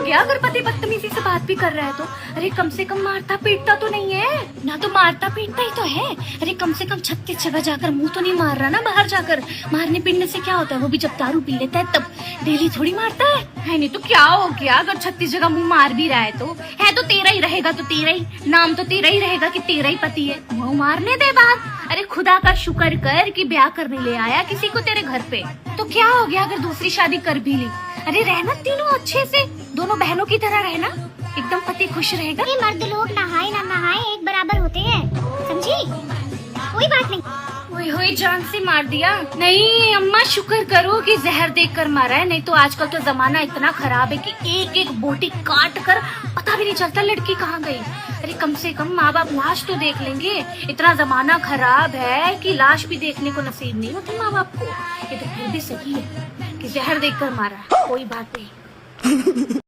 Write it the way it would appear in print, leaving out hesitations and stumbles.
गया अगर पति बदतमीजी से बात भी कर रहा है तो? अरे कम से कम मारता पीटता तो नहीं है ना, तो मारता पीटता ही तो है। अरे कम से कम 36 जगह जाकर मुंह तो नहीं मार रहा ना बाहर जाकर। मारने पीटने से क्या होता है, वो भी जब दारू पी लेता है तब। डेली थोड़ी मारता है नहीं तो क्या हो गया अगर 36 जगह मुंह मार भी रहा है तो तेरा ही रहेगा, तो तेरा ही नाम तो तेरा ही रहेगा कि तेरा ही पति है। मुंह मारने दे बात। अरे खुदा का शुक्र कर कि ब्याह करने ले आया किसी को तेरे घर पे, तो क्या हो गया अगर दूसरी शादी कर भी ली। अरे रहना तीनों अच्छे से, दोनों बहनों की तरह रहना, एकदम पति खुश रहेगा। ये मर्द लोग नहाए ना नहाए एक बराबर होते हैं, समझी? कोई बात नहीं। ओए होए जान से मार दिया। नहीं अम्मा शुक्र करो कि जहर देकर मारा है, नहीं तो आजकल तो जमाना इतना खराब है कि एक एक बोटी काट कर पता भी नहीं चलता लड़की कहाँ गई। अरे कम से कम माँ बाप लाश तो देख लेंगे, इतना जमाना खराब है कि लाश भी देखने को नसीब नहीं होती माँ बाप को। ये तो फिर भी सही है कि जहर देकर मारा, कोई बात नहीं।